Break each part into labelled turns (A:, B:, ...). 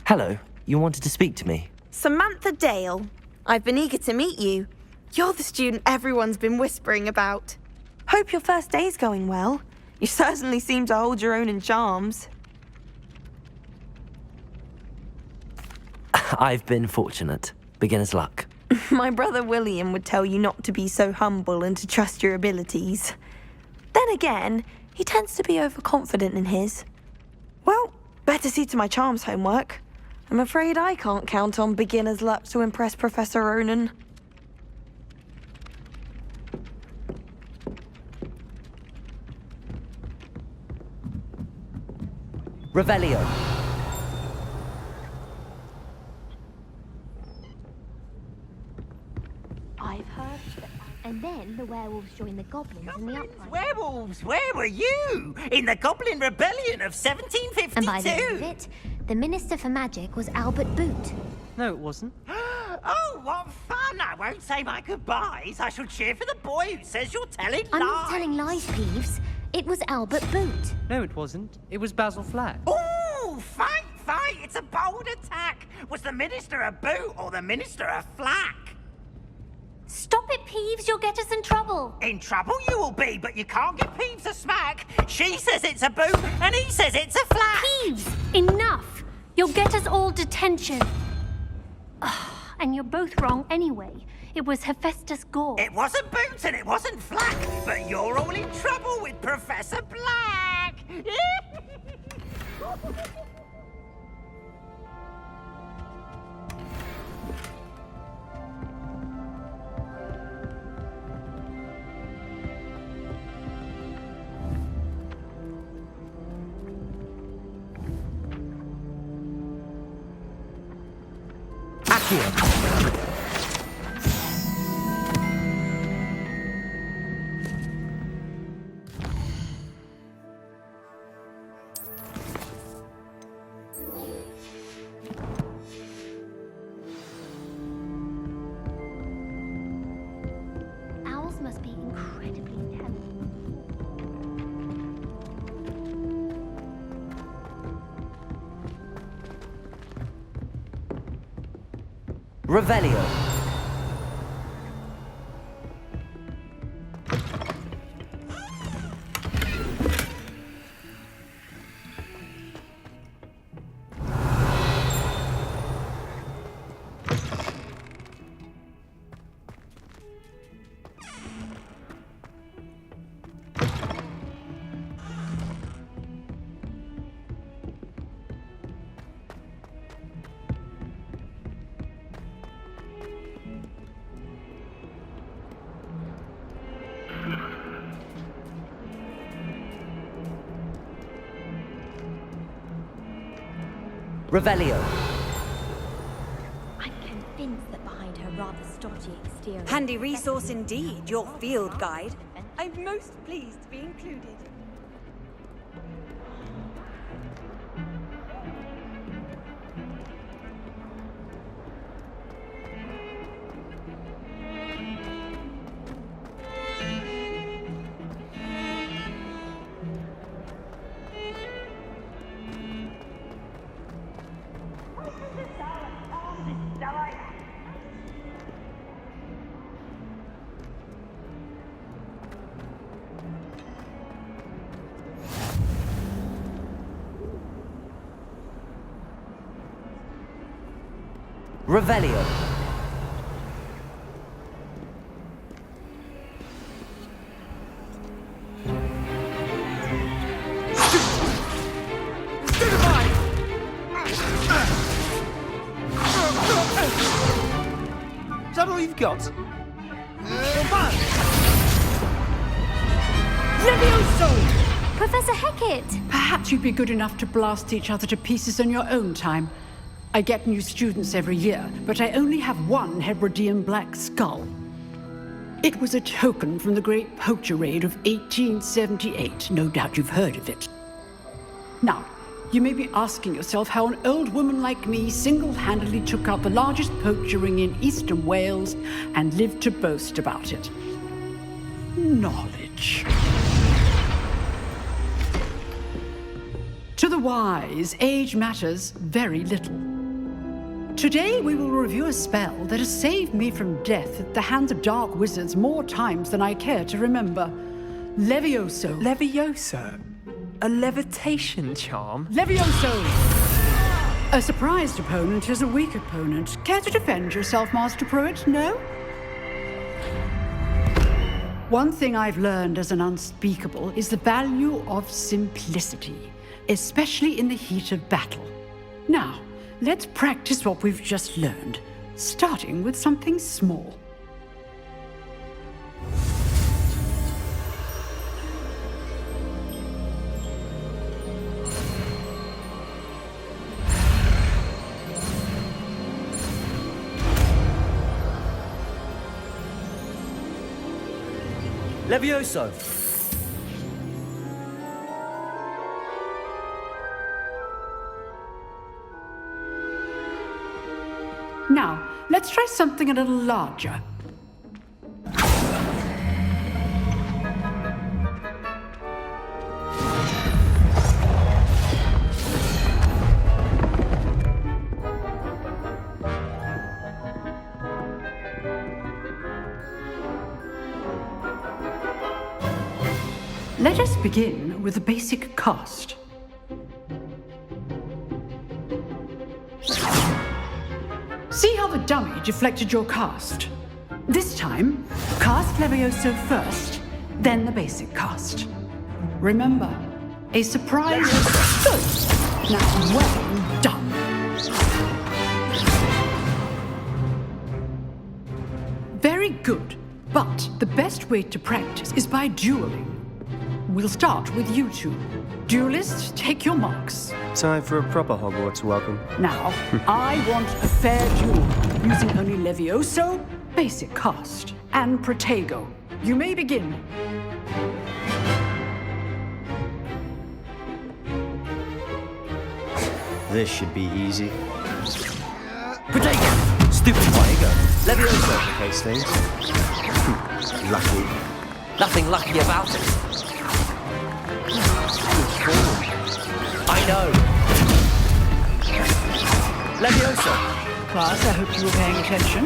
A: Hello, you wanted to speak to me?
B: Samantha Dale. I've been eager to meet you. You're the student everyone's been whispering about. Hope your first day's going well. You certainly seem to hold your own in charms.
A: I've been fortunate. Beginner's luck.
B: My brother William would tell you not to be so humble and to trust your abilities. Then again, he tends to be overconfident in his. Well, better see to my charms homework. I'm afraid I can't count on beginner's luck to impress Professor Ronan.
A: Revelio.
C: I've heard that. And then the werewolves joined the goblins in the uprising.
D: Werewolves, where were you? In the Goblin Rebellion of 1752?
C: And by the end of it, the Minister for Magic was Albert Boot.
E: No, it wasn't.
D: Oh, what fun! I won't say my goodbyes. I shall cheer for the boy who says you're telling lies.
C: I'm not telling lies, Peeves. It was Albert Boot.
E: No, it wasn't. It was Basil Flack.
D: Ooh, fight, fight! It's a bold attack. Was the Minister a boot or the Minister a flack?
C: Stop it, Peeves. You'll get us in trouble.
D: In trouble you will be, but you can't give Peeves a smack. She says it's a boot, and he says it's a flack.
C: Peeves, enough. You'll get us all detention. And you're both wrong anyway. It was Hephaestus Gore.
D: It wasn't boot and it wasn't flack, but you're all in trouble with Professor Black.
C: Owls must be incredibly intelligent.
A: Revelio. Revelio.
C: I'm convinced that behind her rather stodgy exterior...
F: Handy resource indeed, your field guide. I'm most pleased to be included.
A: Revelio.
E: Is that all you've got?
C: Professor Hecat!
G: Perhaps you'd be good enough to blast each other to pieces on your own time. I get new students every year, but I only have one Hebridean black skull. It was a token from the Great Poacher Raid of 1878. No doubt you've heard of it. Now, you may be asking yourself how an old woman like me single-handedly took out the largest poacher ring in eastern Wales and lived to boast about it. Knowledge. To the wise, age matters very little. Today we will review a spell that has saved me from death at the hands of dark wizards more times than I care to remember. Levioso.
H: Levioso? A levitation charm?
G: Levioso! A surprised opponent is a weak opponent. Care to defend yourself, Master Pruitt? No? One thing I've learned as an unspeakable is the value of simplicity, especially in the heat of battle. Now, let's practice what we've just learned, starting with something small.
A: Levioso.
G: Now, let's try something a little larger. Let us begin with the basic cast. See how the dummy deflected your cast? This time, cast Levioso first, then the basic cast. Remember, a surprise is good. Now, well done. Very good, but the best way to practice is by dueling. We'll start with you two. Duelists, take your marks.
I: Time for a proper Hogwarts welcome.
G: Now, I want a fair duel, using only Levioso, basic cast, and Protego. You may begin.
I: This should be easy.
A: Protego. Stupid Protego. Levioso.
I: Complicate things. Lucky.
A: Nothing lucky about it. I know. Levioso.
G: Class, I hope you were paying attention.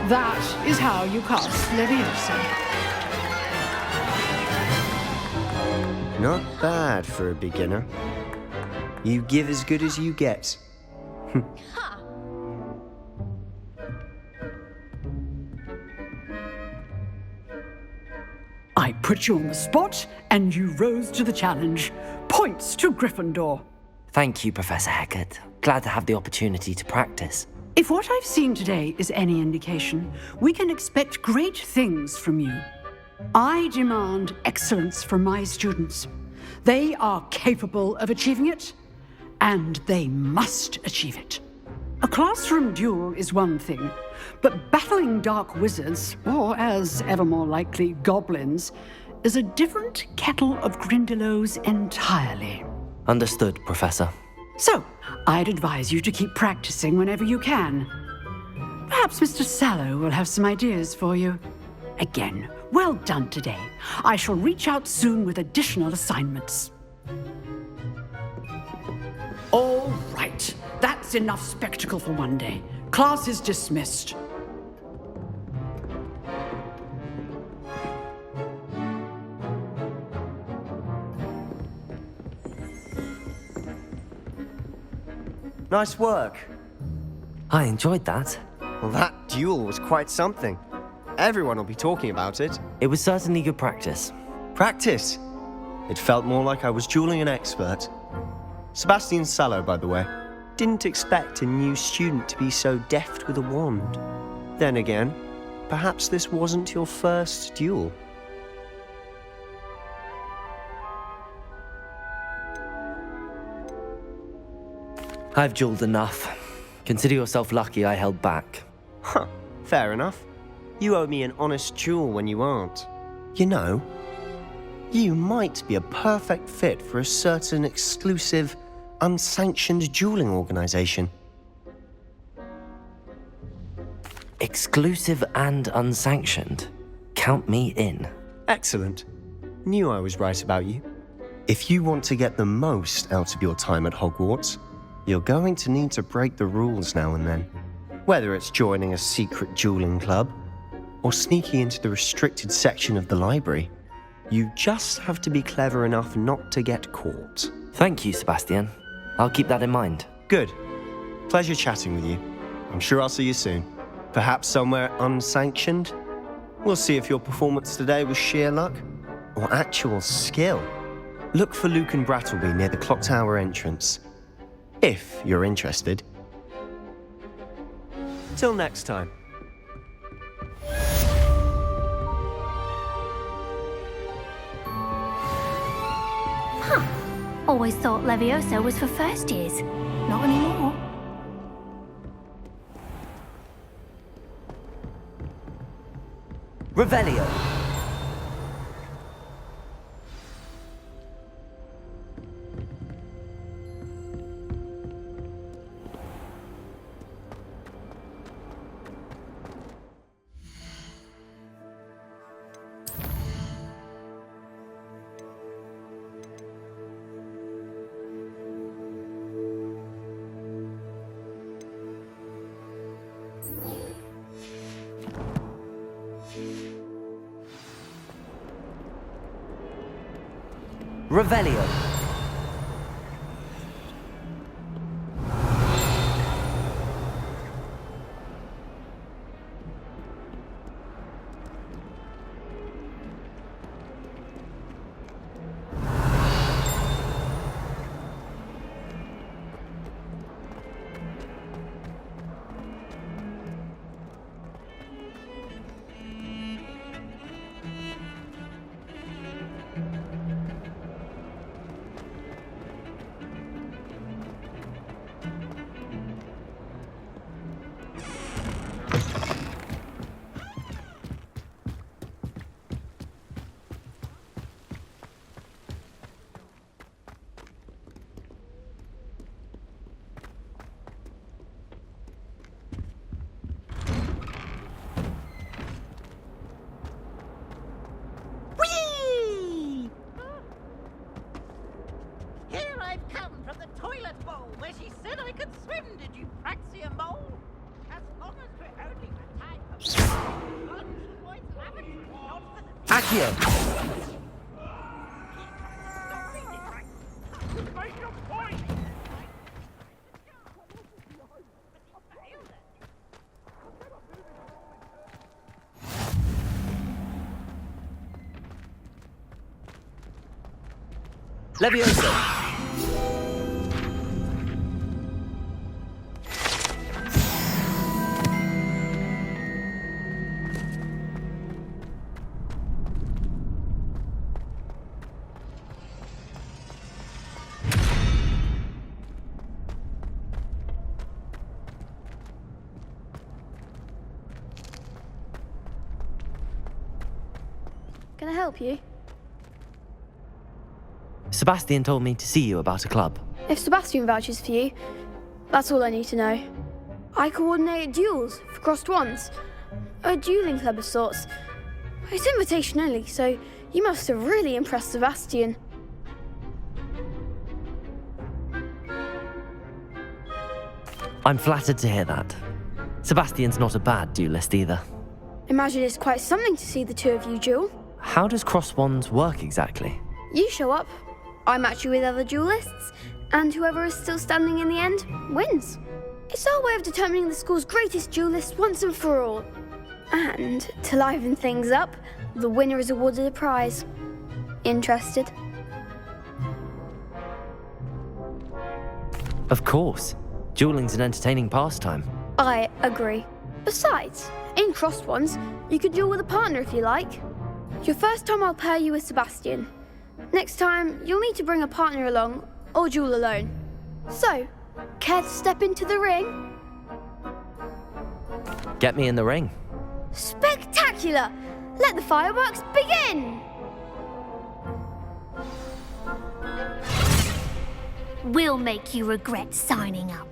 G: That is how you cast Levioso.
I: Not bad for a beginner. You give as good as you get.
G: I put you on the spot, and you rose to the challenge. Points to Gryffindor.
A: Thank you, Professor Hecat. Glad to have the opportunity to practice.
G: If what I've seen today is any indication, we can expect great things from you. I demand excellence from my students. They are capable of achieving it, and they must achieve it. A classroom duel is one thing, but battling dark wizards, or as ever more likely, goblins, is a different kettle of Grindylows entirely.
A: Understood, Professor.
G: So, I'd advise you to keep practicing whenever you can. Perhaps Mr. Sallow will have some ideas for you. Again, well done today. I shall reach out soon with additional assignments. All right. That's enough spectacle for one day. Class is dismissed.
I: Nice work.
A: I enjoyed that.
I: Well, that duel was quite something. Everyone will be talking about it.
A: It was certainly good practice.
I: Practice? It felt more like I was dueling an expert. Sebastien Sallow, by the way. Didn't expect a new student to be so deft with a wand. Then again, perhaps this wasn't your first duel.
A: I've dueled enough. Consider yourself lucky I held back.
I: Huh, fair enough. You owe me an honest duel when you aren't. You know, you might be a perfect fit for a certain exclusive, unsanctioned dueling organization.
A: Exclusive and unsanctioned. Count me in.
I: Excellent. Knew I was right about you. If you want to get the most out of your time at Hogwarts, you're going to need to break the rules now and then. Whether it's joining a secret dueling club or sneaking into the restricted section of the library, you just have to be clever enough not to get caught.
A: Thank you, Sebastien. I'll keep that in mind.
I: Good. Pleasure chatting with you. I'm sure I'll see you soon. Perhaps somewhere unsanctioned? We'll see if your performance today was sheer luck or actual skill. Look for Luke and Brattleby near the clock tower entrance, if you're interested. Till next time.
C: Always thought Levioso was for first years. Not anymore.
A: Revelio. Revelio. Levioso.
J: Can I help you?
A: Sebastien told me to see you about a club.
J: If Sebastien vouches for you, that's all I need to know. I coordinate duels for crossed wands. A dueling club of sorts. It's invitation only, so you must have really impressed Sebastien.
A: I'm flattered to hear that. Sebastien's not a bad duelist either.
J: Imagine it's quite something to see the two of you duel.
A: How does cross wands work exactly?
J: You show up, I match you with other duelists, and whoever is still standing in the end wins. It's our way of determining the school's greatest duelist once and for all. And to liven things up, the winner is awarded a prize. Interested?
A: Of course. Dueling's an entertaining pastime.
J: I agree. Besides, in crossed ones, you could duel with a partner if you like. Your first time I'll pair you with Sebastien. Next time, you'll need to bring a partner along, or duel alone. So, care to step into the ring?
A: Get me in the ring.
J: Spectacular! Let the fireworks begin!
C: We'll make you regret signing up.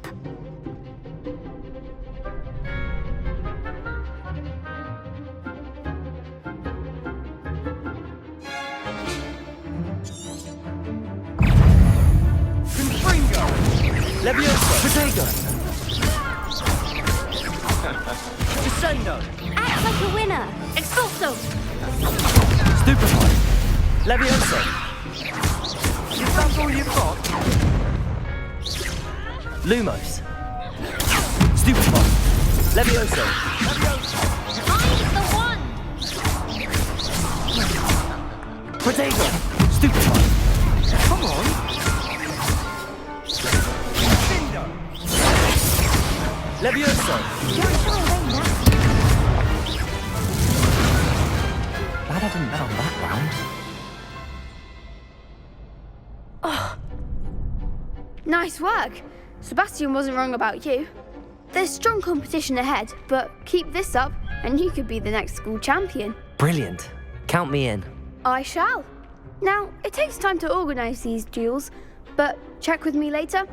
A: Levioso! Potato!
I: Crescendo!
C: Act like a winner. Expulso.
A: Stupefy. Levioso.
H: Is that all you've got?
A: Lumos. Stupefy. Levioso.
C: I'm the one.
A: Protego. Stupefy.
H: Come on.
A: Levioso. Glad I didn't bet on that round.
J: Nice work. Sebastien wasn't wrong about you. There's strong competition ahead, but keep this up and you could be the next school champion.
A: Brilliant. Count me in.
J: I shall. Now, it takes time to organise these duels, but check with me later.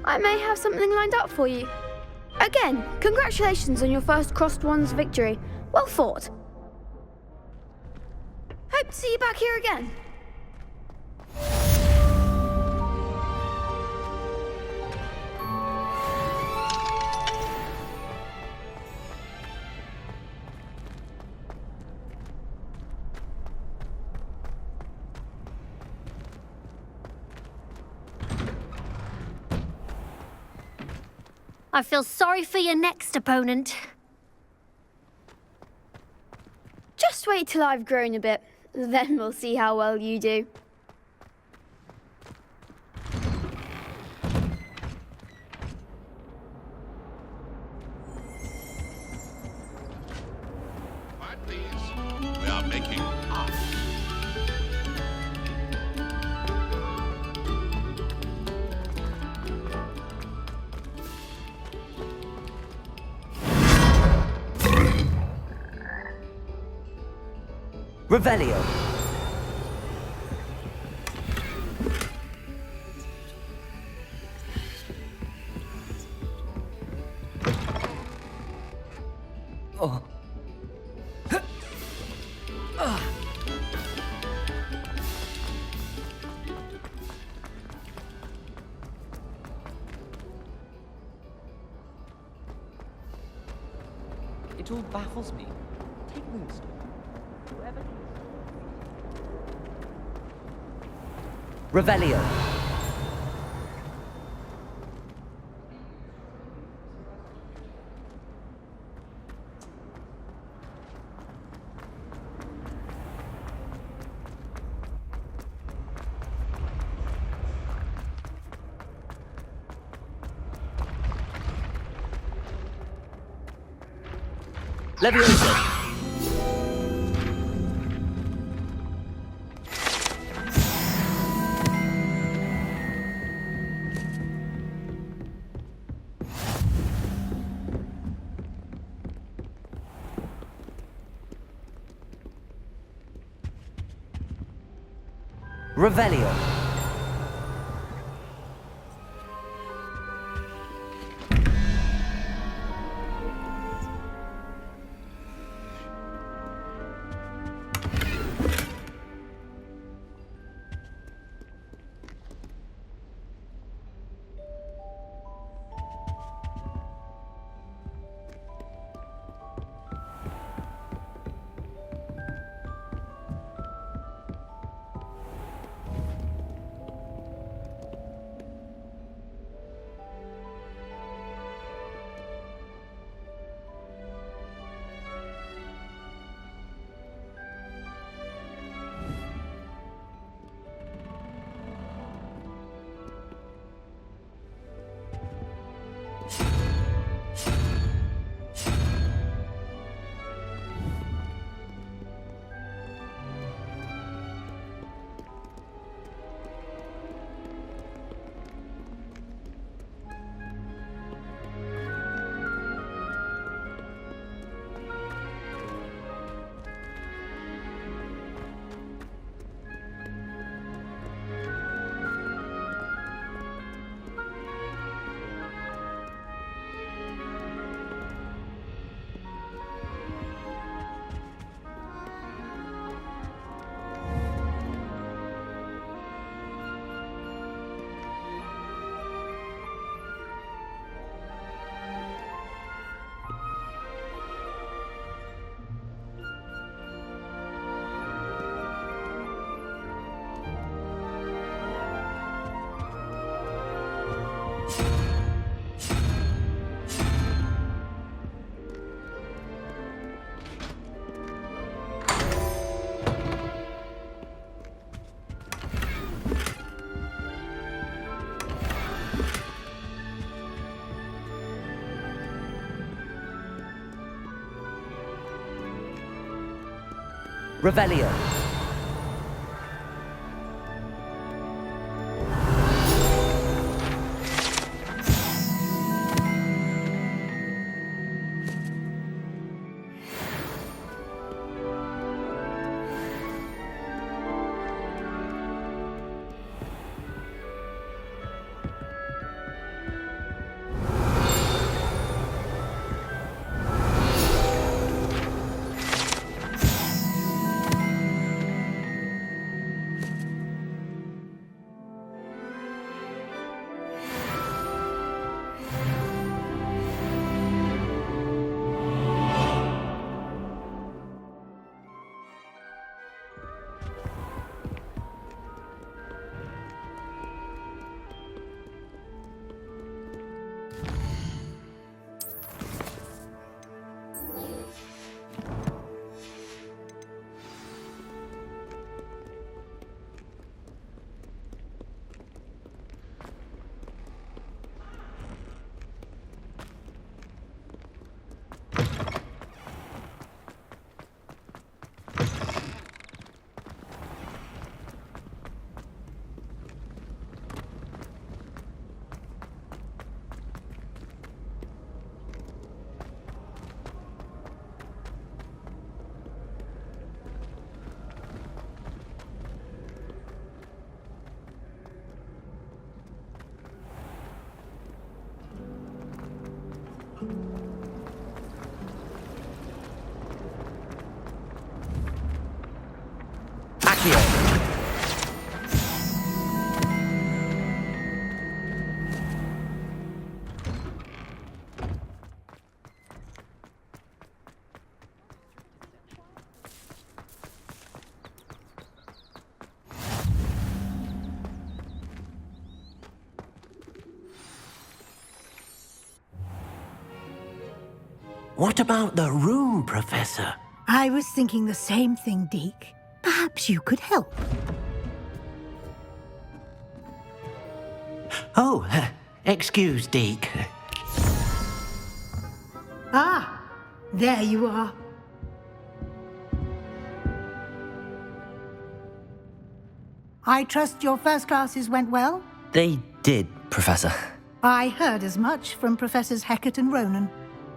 J: I may have something lined up for you. Again, congratulations on your first Crossed Wands victory. Well fought. Hope to see you back here again.
C: I feel sorry for your next opponent.
J: Just wait till I've grown a bit, then we'll see how well you do.
K: We are making art.
A: Revelio. Oh.
E: It all baffles me. Take Moonstone. Whoever.
A: Revelio. Levioso. Revelio. Revelio.
D: What about the room, Professor?
L: I was thinking the same thing, Deke. Perhaps you could help.
D: Oh, excuse, Deke.
L: Ah, there you are. I trust your first classes went well?
A: They did, Professor.
L: I heard as much from Professors Hecat and Ronan.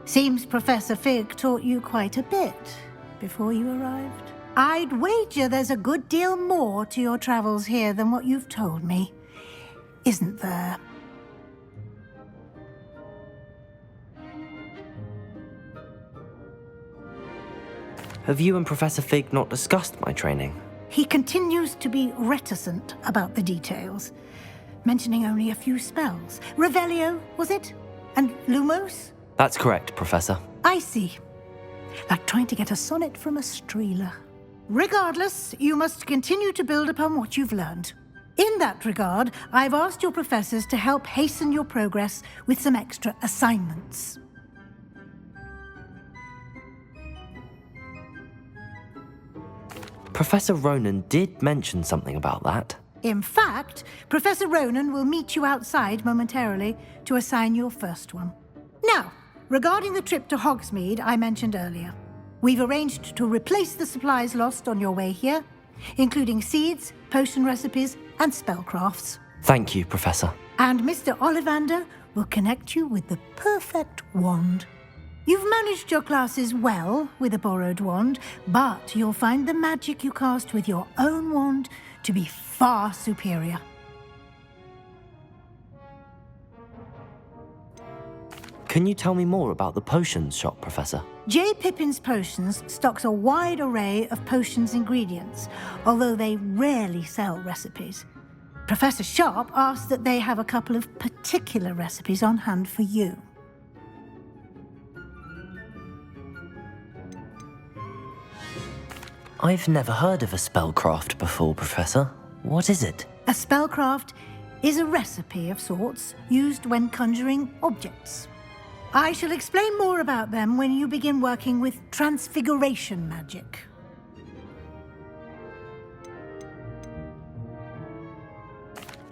L: Seems Professor Fig taught you quite a bit before you arrived. I'd wager there's a good deal more to your travels here than what you've told me, isn't there?
A: Have you and Professor Fig not discussed my training?
L: He continues to be reticent about the details, mentioning only a few spells. Revelio, was it? And Lumos?
A: That's correct, Professor.
L: I see. Like trying to get a sonnet from a streeler. Regardless, you must continue to build upon what you've learned. In that regard, I've asked your professors to help hasten your progress with some extra assignments.
A: Professor Ronan did mention something about that.
L: In fact, Professor Ronan will meet you outside momentarily to assign your first one. Now, regarding the trip to Hogsmeade I mentioned earlier, we've arranged to replace the supplies lost on your way here, including seeds, potion recipes, and spellcrafts.
A: Thank you, Professor.
L: And Mr. Ollivander will connect you with the perfect wand. You've managed your classes well with a borrowed wand, but you'll find the magic you cast with your own wand to be far superior.
A: Can you tell me more about the potions shop, Professor?
L: J. Pippin's Potions stocks a wide array of potions ingredients, although they rarely sell recipes. Professor Sharp asked that they have a couple of particular recipes on hand for you.
A: I've never heard of a spellcraft before, Professor. What is it?
L: A spellcraft is a recipe of sorts used when conjuring objects. I shall explain more about them when you begin working with transfiguration magic.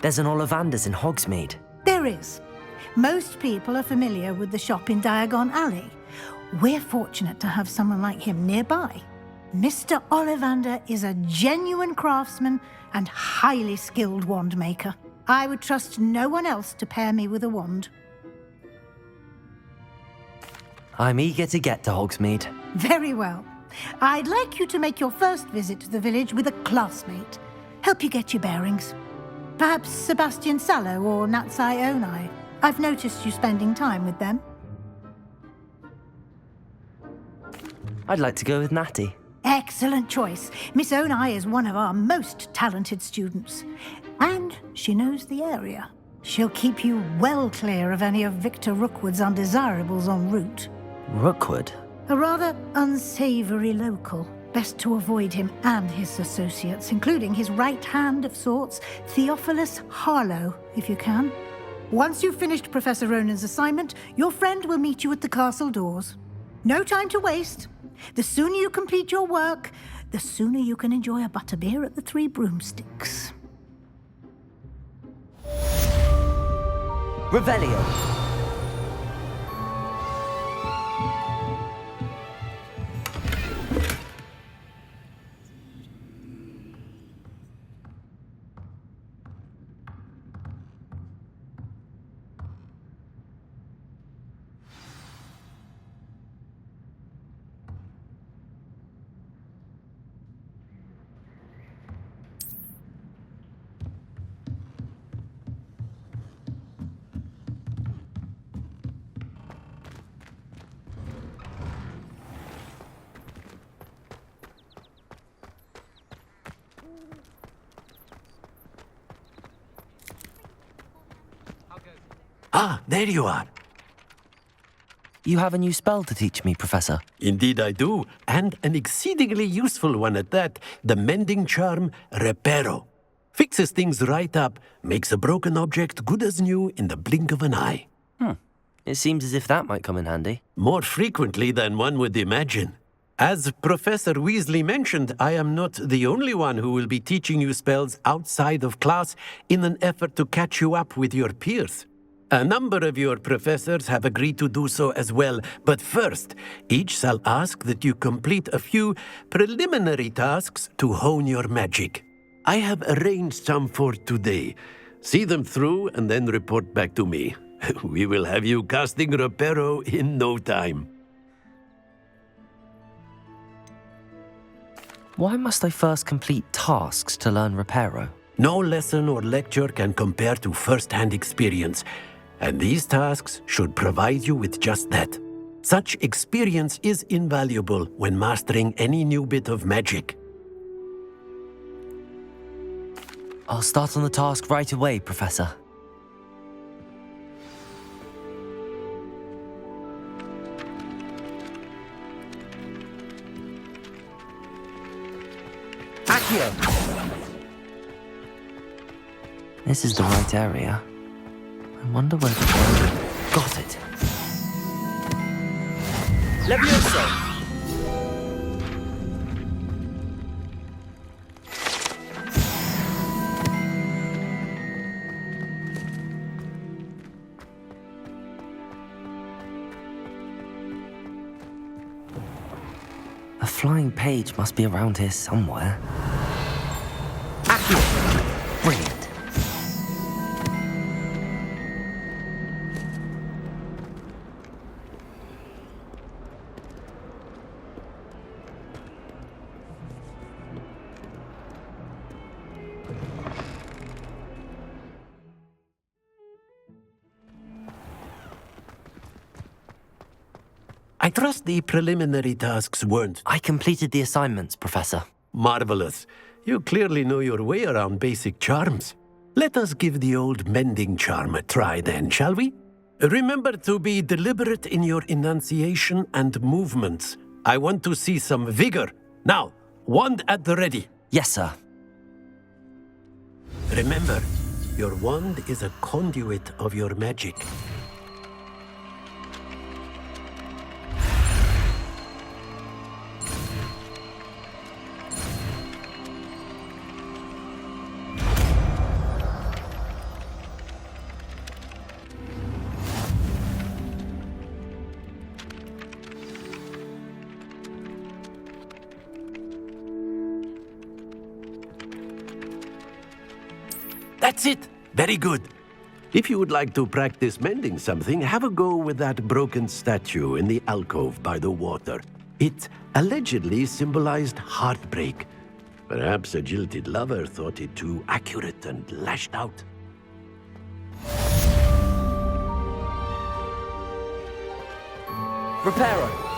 A: There's an Ollivander's in Hogsmeade.
L: There is. Most people are familiar with the shop in Diagon Alley. We're fortunate to have someone like him nearby. Mr. Ollivander is a genuine craftsman and highly skilled wand maker. I would trust no one else to pair me with a wand.
A: I'm eager to get to Hogsmeade.
L: Very well. I'd like you to make your first visit to the village with a classmate. Help you get your bearings. Perhaps Sebastien Sallow or Natsai Onai. I've noticed you spending time with them.
A: I'd like to go with Natty.
L: Excellent choice. Miss Onai is one of our most talented students. And she knows the area. She'll keep you well clear of any of Victor Rookwood's undesirables en route.
A: Rookwood?
L: A rather unsavory local. Best to avoid him and his associates, including his right hand of sorts, Theophilus Harlow, if you can. Once you've finished Professor Ronan's assignment, your friend will meet you at the castle doors. No time to waste. The sooner you complete your work, the sooner you can enjoy a butterbeer at the Three Broomsticks.
A: Revelio.
M: Ah, there you are.
A: You have a new spell to teach me, Professor.
M: Indeed I do, and an exceedingly useful one at that. The mending charm, Reparo. Fixes things right up, makes a broken object good as new in the blink of an eye.
A: It seems as if that might come in handy.
M: More frequently than one would imagine. As Professor Weasley mentioned, I am not the only one who will be teaching you spells outside of class in an effort to catch you up with your peers. A number of your professors have agreed to do so as well, but first, each shall ask that you complete a few preliminary tasks to hone your magic. I have arranged some for today. See them through and then report back to me. We will have you casting Reparo in no time.
A: Why must I first complete tasks to learn Reparo?
M: No lesson or lecture can compare to first-hand experience. And these tasks should provide you with just that. Such experience is invaluable when mastering any new bit of magic.
A: I'll start on the task right away, Professor. Accio! This is the right area. I wonder where the... Got it. Levioso! A flying page must be around here somewhere. Accio! Brilliant.
M: I trust the preliminary tasks weren't...
A: I completed the assignments, Professor.
M: Marvelous. You clearly know your way around basic charms. Let us give the old mending charm a try then, shall we? Remember to be deliberate in your enunciation and movements. I want to see some vigor. Now, wand at the ready.
A: Yes, sir.
M: Remember, your wand is a conduit of your magic. That's it! Very good. If you would like to practice mending something, have a go with that broken statue in the alcove by the water. It allegedly symbolized heartbreak. Perhaps a jilted lover thought it too accurate and lashed out.
A: Reparo.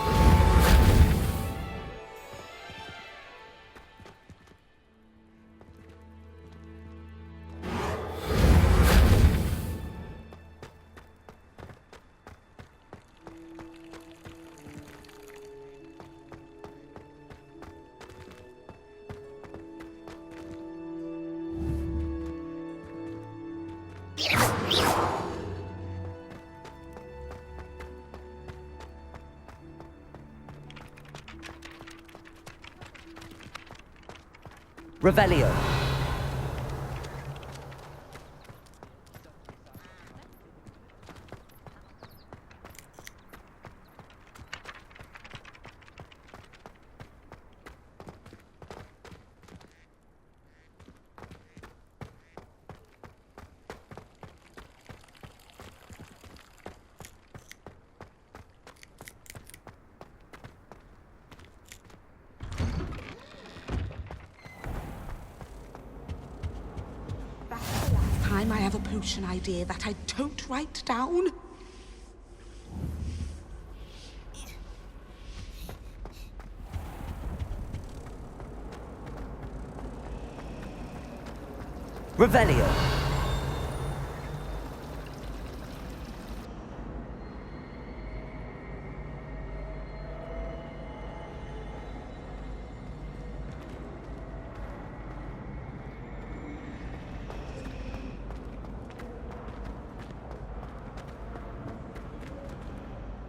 A: Revelio.
N: I have a potion idea that I don't write down.
A: Revelio.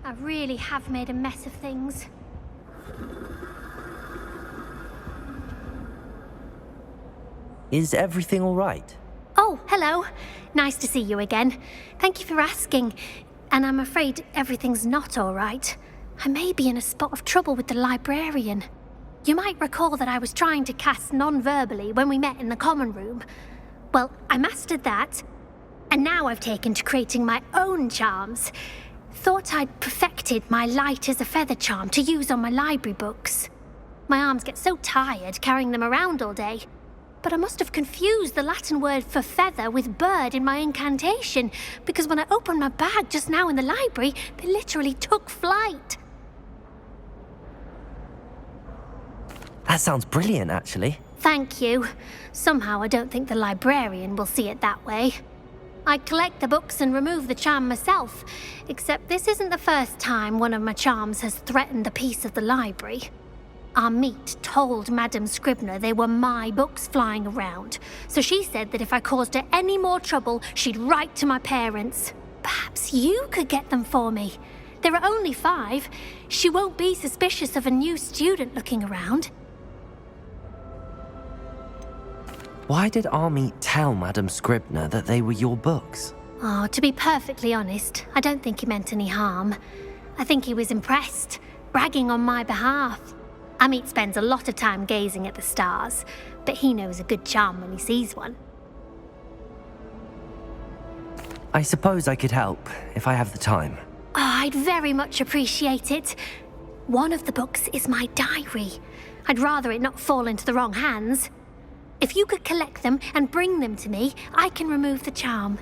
C: I really have made a mess of things.
A: Is everything all right?
C: Oh, hello. Nice to see you again. Thank you for asking. And I'm afraid everything's not all right. I may be in a spot of trouble with the librarian. You might recall that I was trying to cast non-verbally when we met in the common room. Well, I mastered that, and now I've taken to creating my own charms. Thought I'd perfected my light as a feather charm to use on my library books. My arms get so tired carrying them around all day. But I must have confused the Latin word for feather with bird in my incantation, because when I opened my bag just now in the library, they literally took flight.
A: That sounds brilliant, actually.
C: Thank you. Somehow I don't think the librarian will see it that way. I collect the books and remove the charm myself, except this isn't the first time one of my charms has threatened the peace of the library. Our meet told Madame Scribner they were my books flying around, so she said that if I caused her any more trouble, she'd write to my parents. Perhaps you could get them for me. There are only 5. She won't be suspicious of a new student looking around.
A: Why did Army tell Madame Scribner that they were your books?
C: Oh, to be perfectly honest, I don't think he meant any harm. I think he was impressed, bragging on my behalf. Amit spends a lot of time gazing at the stars, but he knows a good charm when he sees one.
A: I suppose I could help, if I have the time.
C: Oh, I'd very much appreciate it. One of the books is my diary. I'd rather it not fall into the wrong hands. If you could collect them and bring them to me, I can remove the charm.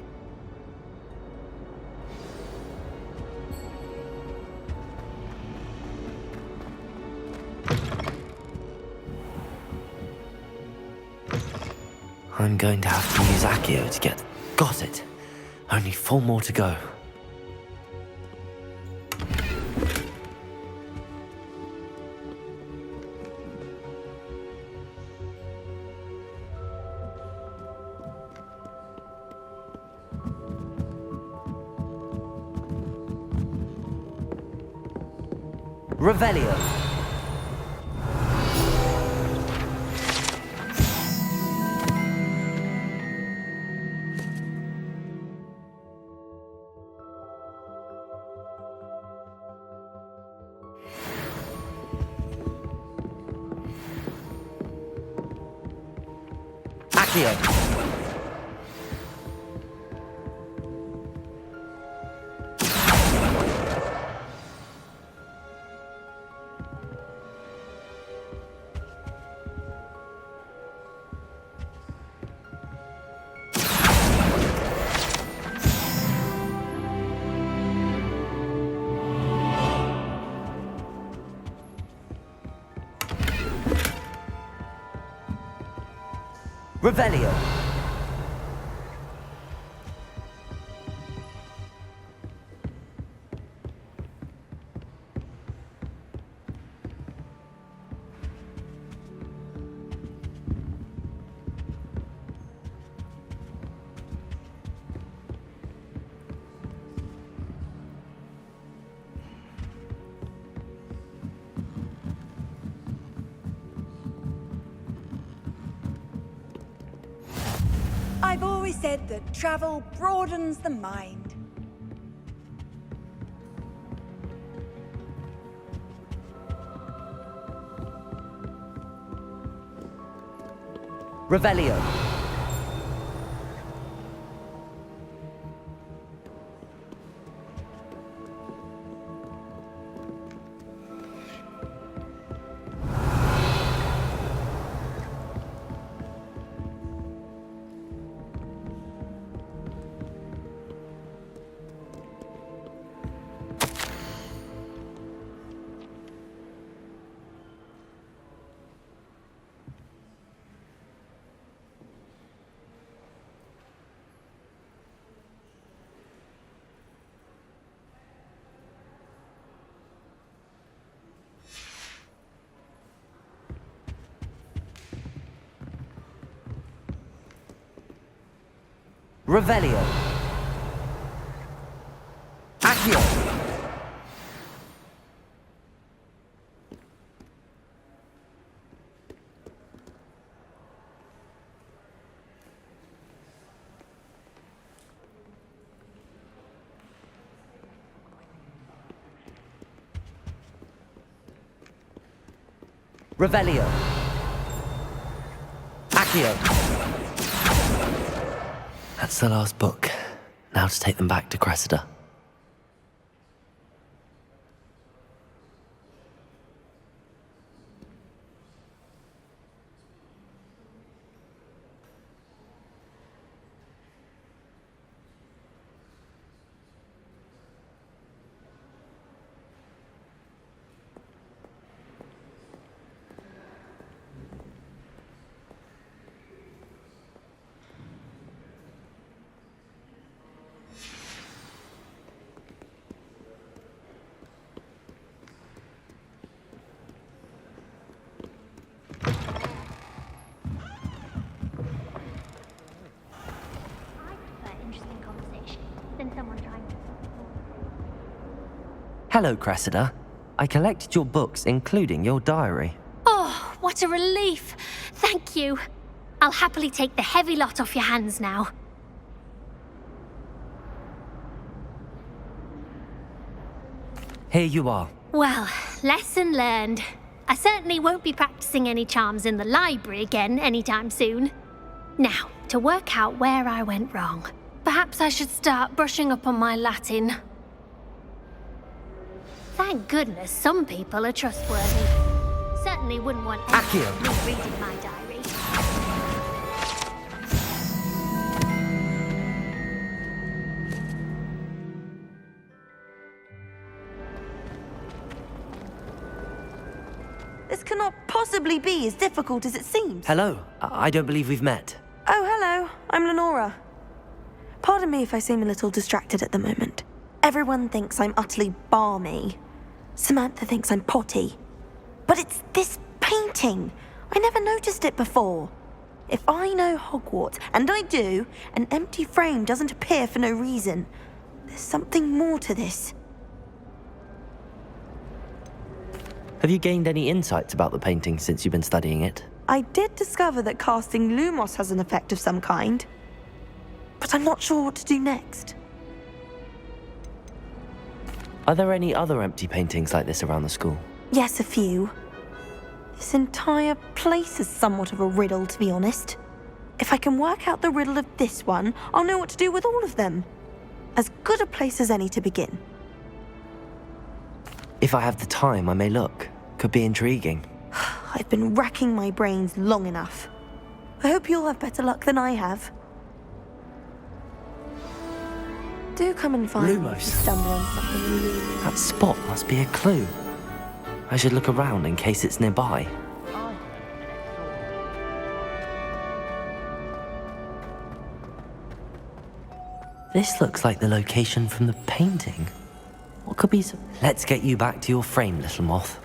A: I'm going to have to use Accio to get... Got it. Only 4 more to go. Revelio. Accio. Revelio.
F: I've always said that travel broadens the mind.
A: Revelio. Revelio. Accio. Revelio. Accio. That's the last book. Now to take them back to Cressida. Hello, Cressida. I collected your books, including your diary.
C: Oh, what a relief. Thank you. I'll happily take the heavy lot off your hands now.
A: Here you are.
C: Well, lesson learned. I certainly won't be practicing any charms in the library again anytime soon. Now, to work out where I went wrong. Perhaps I should start brushing up on my Latin. Thank goodness some people are trustworthy. Certainly wouldn't want anyone reading my diary.
B: This cannot possibly be as difficult as it seems.
A: Hello. I don't believe we've met.
B: Oh, hello. I'm Lenora. Pardon me if I seem a little distracted at the moment. Everyone thinks I'm utterly balmy. Samantha thinks I'm potty. But it's this painting. I never noticed it before. If I know Hogwarts, and I do, an empty frame doesn't appear for no reason. There's something more to this.
A: Have you gained any insights about the painting since you've been studying it?
B: I did discover that casting Lumos has an effect of some kind. But I'm not sure what to do next.
A: Are there any other empty paintings like this around the school?
B: Yes, a few. This entire place is somewhat of a riddle, to be honest. If I can work out the riddle of this one, I'll know what to do with all of them. As good a place as any to begin.
A: If I have the time, I may look. Could be intriguing.
B: I've been racking my brains long enough. I hope you'll have better luck than I have. Do come and find me if you
A: Lumos.
B: stumble on something really...
A: That spot must be a clue. I should look around in case it's nearby. This looks like the location from the painting. What could be so... Let's get you back to your frame, little moth.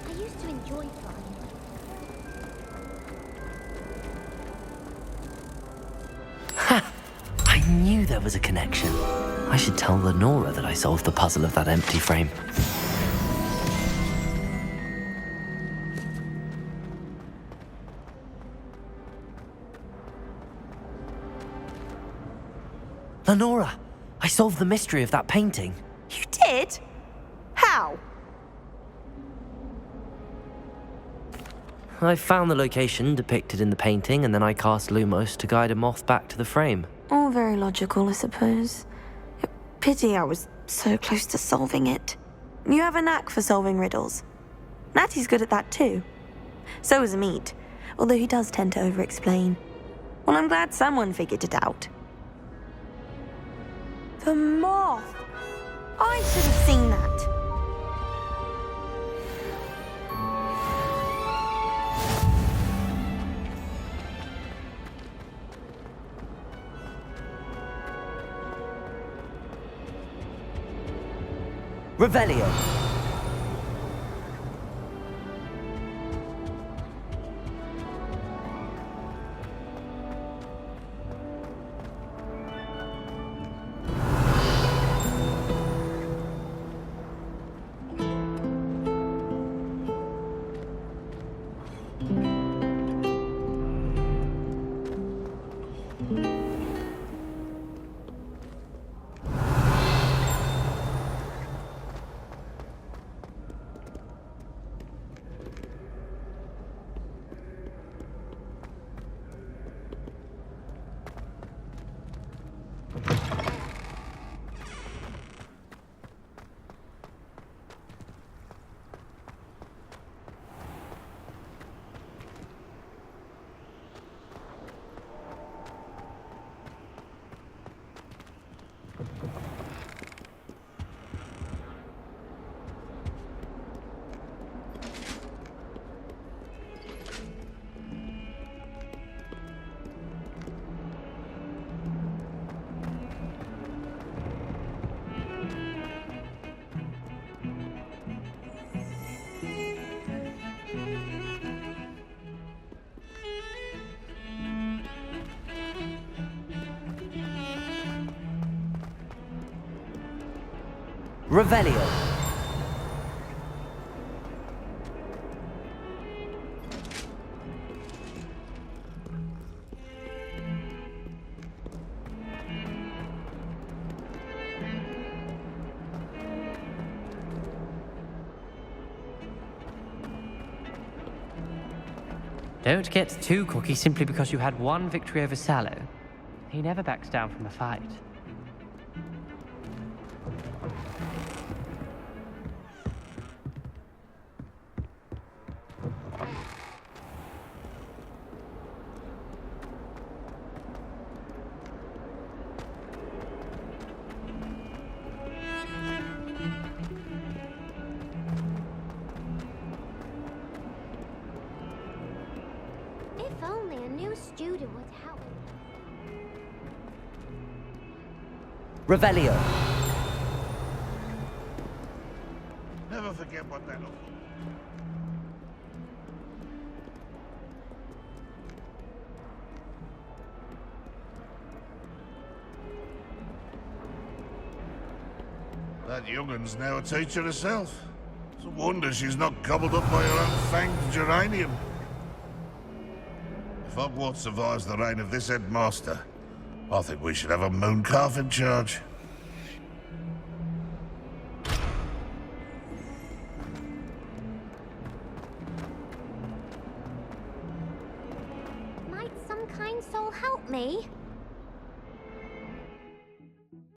C: I used to enjoy flying.
A: Ha! I knew there was a connection. I should tell Lenora that I solved the puzzle of that empty frame. Lenora, I solved the mystery of that painting.
B: You did? How?
A: I found the location depicted in the painting, and then I cast Lumos to guide a moth back to the frame.
B: All very logical, I suppose. Pity I was so close to solving it. You have a knack for solving riddles. Natty's good at that too. So is Amit, although he does tend to over-explain. Well, I'm glad someone figured it out. The moth! I should have seen that.
A: Revelio. Revelio.
E: Don't get too cocky simply because you had one victory over Sallow. He never backs down from a fight.
C: If only a new student would help.
A: Revelio.
K: Never forget what that was. That young'un's now a teacher herself. It's a wonder she's not gobbled up by her own fanged geranium. If Hogwarts survives the reign of this headmaster, I think we should have a mooncalf in charge.
C: Might some kind soul help me?